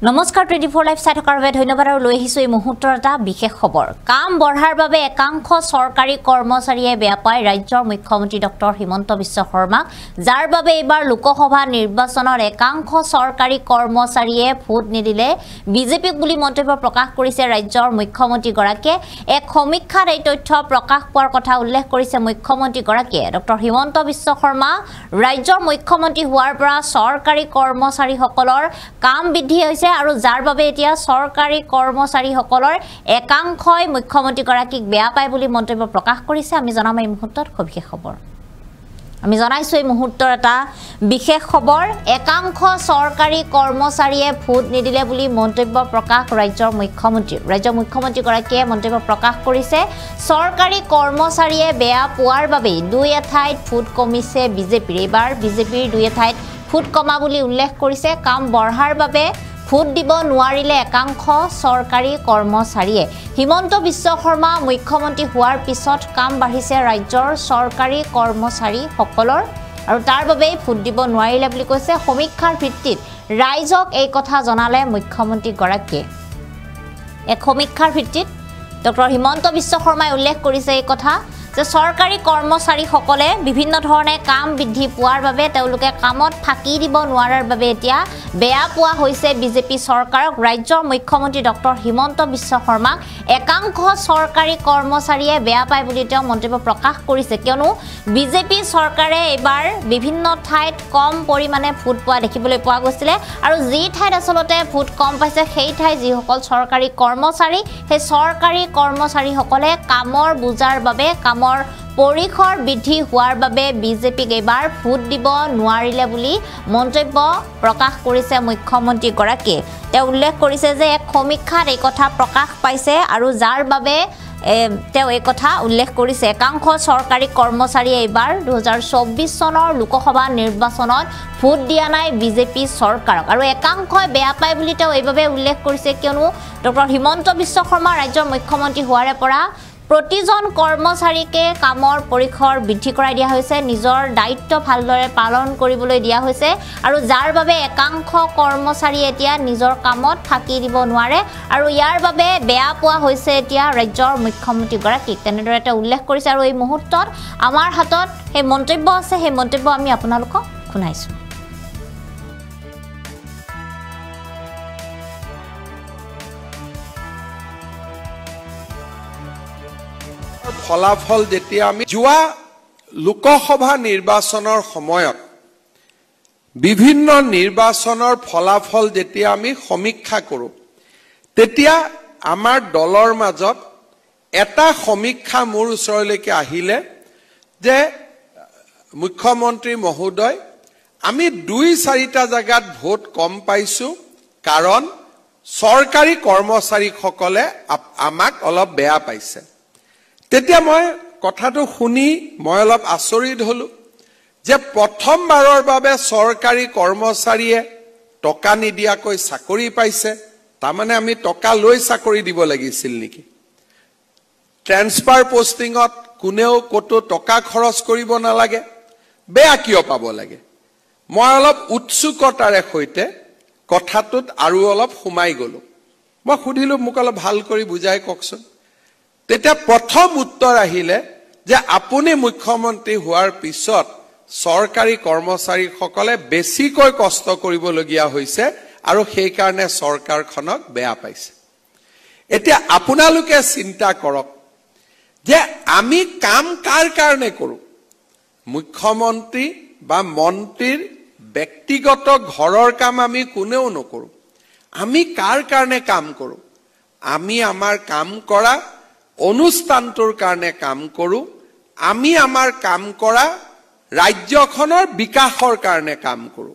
নমস্কাৰ 24 লাইভ চাই থকাৰ বাবে ধন্যবাদ আৰু লৈ আহিছো এই মুহূৰ্তৰ এটা বিশেষ খবৰ কাম বঢ়াৰ বাবে একাংশ চৰকাৰী কৰ্মচাৰীয়ে বেয়া পায় ৰাজ্যৰ মুখ্যমন্ত্ৰী ডক্টৰ হিমন্ত বিশ্ব শৰ্মা যাৰ বাবে এবাৰ লোকসভা নিৰ্বাচনৰ একাংশ চৰকাৰী কৰ্মচাৰীয়ে ভোট নিদিলে বিজেপিক বুলি মন্তব্য প্ৰকাশ কৰিছে ৰাজ্যৰ মুখ্যমন্ত্ৰী গৰাকীয়ে এক সমীক্ষাত এই তথ্য প্ৰকাশ পোৱাৰ কথা উল্লেখ কৰিছে মুখ্যমন্ত্ৰী গৰাকীয়ে ডক্টৰ হিমন্ত বিশ্ব শৰ্মা ৰাজ্যৰ মুখ্যমন্ত্ৰী হোৱাৰ পৰা চৰকাৰী কৰ্মচাৰীসকলৰ কাম বৃদ্ধি হৈছে আৰু যাৰ বাবে এতিয়া চৰকাৰী কৰ্মচাৰীসকলৰ একাংশই মুখ্যমন্ত্ৰী গৰাকীক বেয়া পায় বুলি মন্তব্য প্ৰকাশ কৰিছে আমি জনাম এই মুহূৰ্তত বিশেষ খবৰ আমি জনাইছো এই মুহূৰ্তৰ এটা বিশেষ খবৰ একাংশ চৰকাৰী কৰ্মচাৰীয়ে ভোট নিদিলে বুলি মন্তব্য প্ৰকাশ ৰাজ্যৰ মুখ্যমন্ত্ৰী গৰাকীয়ে মন্তব্য প্ৰকাশ কৰিছে চৰকাৰী কৰ্মচাৰীয়ে বেয়া পোৱাৰ বাবে দুই এঠাইত ভোট কমিছে বিজেপিৰ এবাৰ বিজেপিৰ দুই এঠাইত ভোট কমা বুলি উল্লেখ কৰিছে কাম বঢ়াৰ বাবে ভোট দিব নোৱাৰিলে একাংশ চৰকাৰী কৰ্মচাৰীয়ে হিমন্ত বিশ্ব শৰ্মা মুখ্যমন্ত্ৰী হোৱাৰ পিছত কাম বাঢ়িছে ৰাজ্যৰ চৰকাৰী কৰ্মচাৰীসকলৰ আৰু তাৰ বাবে ভোট দিব নোৱাৰিলে বুলি কৈছে সমীক্ষাৰ ভিত্তিত ৰাইজক এই কথা জনালে মুখ্যমন্ত্ৰী গৰাকীয়ে এক সমীক্ষাৰ ভিত্তিত ডক্টৰ হিমন্ত বিশ্ব শৰ্মাই উল্লেখ কৰিছে এই কথা যে চৰকাৰী কৰ্মচাৰীসকলে বিভিন্ন ধৰণে কাম বৃদ্ধি পোৱাৰ বাবে তেওঁলোকে কামত ফাঁকি দিব নোৱাৰাৰ বাবে এতিয়া বেয়া পোৱা হৈছে বিজেপি চৰকাৰক ৰাজ্যৰ মুখ্যমন্ত্ৰী ডক্টৰ হিমন্ত বিশ্ব শৰ্মাক একাংশ চৰকাৰী কৰ্মচাৰীয়ে বেয়া পায় বুলি তেওঁ মন্তব্য প্ৰকাশ কৰিছে কিয়নো বিজেপি চৰকাৰে এবাৰ বিভিন্ন ঠাইত কম পৰিমাণে ভোট পোৱা দেখিবলৈ পোৱা গৈছিলে আৰু যি ঠাইত আচলতে ভোট কম পাইছে সেই ঠাই যিসকল চৰকাৰী কৰ্মচাৰী সেই চৰকাৰী কৰ্মচাৰীসকলে কামৰ বুজাৰ বাবে কামৰ পৰিখৰ বৃদ্ধি হোৱাৰ বাবে বিজেপিক এবাৰ ভোট দিব নোৱাৰিলে বুলি মন্তব্য প্ৰকাশ কৰিছে মুখ্যমন্ত্ৰী গৰাকীয়ে তেওঁ উল্লেখ কৰিছে যে এক সমীক্ষাত এই কথা প্ৰকাশ পাইছে আৰু যাৰ বাবে তেওঁ এই কথা উল্লেখ কৰিছে একাংশ চৰকাৰী কৰ্মচাৰীয়ে এবাৰ 2024 চনৰ লোকসভা নিৰ্বাচনত ভোট দিয়া নাই বিজেপি চৰকাৰক আৰু একাংশই বেয়া পায় বুলি তেওঁ এইভাবে উল্লেখ কৰিছে কিয়নো ডক্টৰ হিমন্ত বিশ্ব শৰ্মা ৰাজ্যৰ মুখ্যমন্ত্ৰী হোৱাৰে পৰা প্ৰতিজন কৰ্মচাৰীকে কামৰ পৰিখৰ বৃদ্ধি কৰাই দিয়া হৈছে নিজৰ দায়িত্ব ভালদৰে পালন কৰিবলৈ দিয়া হৈছে আৰু যাৰ বাবে একাংশ কৰ্মচাৰী এতিয়া নিজৰ কামত ফাঁকি দিব নোৱাৰে আৰু ইয়াৰ বাবে বেয়া পোৱা হৈছে এতিয়া ৰাজ্যৰ মুখ্যমন্ত্ৰী গৰাকীক তেনেদৰে তেওঁ উল্লেখ কৰিছে আৰু এই মুহূৰ্তত আমাৰ হাতত সেই মন্তব্য আছে সেই মন্তব্য আমি আপোনালোকক শুনাইছো ফলাফল যেতিয়া আমি যোৱা লোকসভা নিৰ্বাচনৰ সময়ত বিভিন্ন নিৰ্বাচনৰ ফলাফল যেতিয়া আমি সমীক্ষা কৰো তেতিয়া আমাৰ দলৰ মাজত এটা সমীক্ষা মোৰ ওচৰলৈকে আহিলে যে মুখ্যমন্ত্ৰী মহোদয় আমি 2-4টা জায়গাত ভোট কম পাইছো কাৰণ চৰকাৰী কৰ্মচাৰীসকলে আমাক অলপ বেয়া পাইছে তেতিয়া মই কথাটো শুনি মই অলপ আচৰিত হলো যে প্ৰথমবাৰৰ বাবে চৰকাৰী কৰ্মচাৰীয়ে টকা নিদিয়াকৈ চাকৰি পাইছে তাৰমানে আমি টকা লৈ চাকৰি দিব লাগিছিল নেকি ট্ৰান্সফাৰ পোষ্টিংত কোনেও কতো টকা খৰচ কৰিব নালাগে বেয়া কিয় পাব লাগে মই অলপ উৎসুকতাৰে সৈতে কথাটোত আৰু অলপ সোমাই গলো মই সুধিলো মোক অলপ ভাল কৰি বুজাই কওকচোন তেতিয়া প্ৰথম উত্তৰ আহিলে যে আপুনি মুখ্যমন্ত্ৰী হোৱাৰ পিছত চৰকাৰী কৰ্মচাৰীসকলে বেছিকৈ কষ্ট কৰিবলগীয়া হৈছে আৰু সেই কাৰণে চৰকাৰখনক বেয়া পাইছে এতিয়া আপোনালোকে চিন্তা কৰক যে আমি কাম কাৰ কাৰণে কৰো মুখ্যমন্ত্ৰী বা মন্ত্ৰীৰ ব্যক্তিগত ঘৰৰ কাম আমি কোনেও নকৰো আমি কাৰ কাৰণে কাম কৰো আমি আমাৰ কাম কৰা অনুষ্ঠানটোৰ কাৰণে কাম কৰো আমি আমাৰ কাম কৰা ৰাজ্যখনৰ বিকাশৰ কাৰণে কাম কৰো